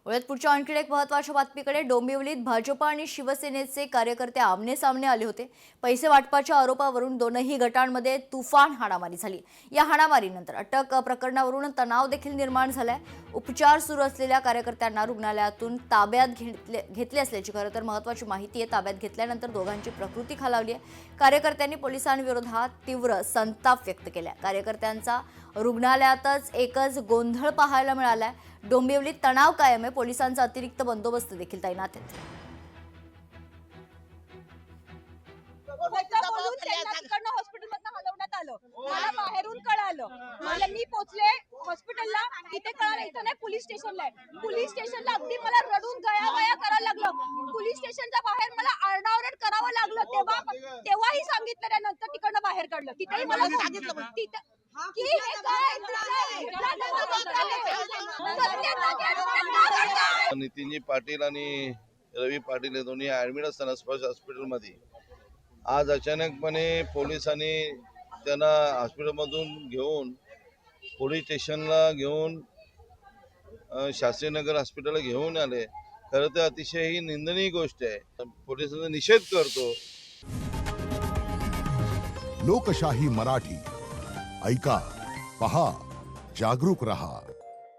वळत पुढच्या आणखी एक महत्त्वाच्या बातमीकडे. डोंबिवलीत भाजप आणि शिवसेनेचे कार्यकर्ते आमने सामने आले होते. पैसे वाटपाच्या आरोपावरून दोनही गटांमध्ये तुफान हाणामारी झाली. या हाणामारीनंतर अटक प्रकरणावरून तणाव देखील निर्माण झालाय. उपचार सुरू असलेल्या कार्यकर्त्यांना रुग्णालयातून ताब्यात घेतले असल्याची खरं तर महत्त्वाची माहिती आहे. ताब्यात घेतल्यानंतर दोघांची प्रकृती खालावली आहे. कार्यकर्त्यांनी पोलिसांविरोधात तीव्र संताप व्यक्त केला. कार्यकर्त्यांचा रुग्णालयातच एकच गोंधळ पाहायला मिळालाय. डोंबिवलीत तणाव कायम आहे. पोलिसांचा अतिरिक्त बंदोबस्त देखील तैनात आहे. हॉस्पिटलमधून हलवण्यात आलं. मला बाहेरून कळालं. मला मी पोहोचले हॉस्पिटलला. इथे कळालं इथं नाही, पोलीस स्टेशनला आहे. पोलीस स्टेशनला अगदी मला रडून गयावया करायला लागलं. पोलीस स्टेशनच्या बाहेर मला आरडाओरड करावं लागलं. तेव्हाही सांगितलं नाही. नंतर तिकडनं बाहेर काढलं. तिथेही मला सांगितलं की हे काय नितीनजी पाटील आणि रवी पाटील हे दोन्ही ऍडमिट असताना स्पर्श हॉस्पिटलमध्ये आज अचानकपणे पोलिसांनी त्यांना हॉस्पिटलमधून घेऊन पोलीस स्टेशनला घेऊन शास्त्रीनगर हॉस्पिटलला घेऊन आले. खरं तर अतिशय ही निंदनीय गोष्ट आहे. पोलिसांचा निषेध करतो. लोकशाही मराठी ऐका, पहा, जागरूक रहा.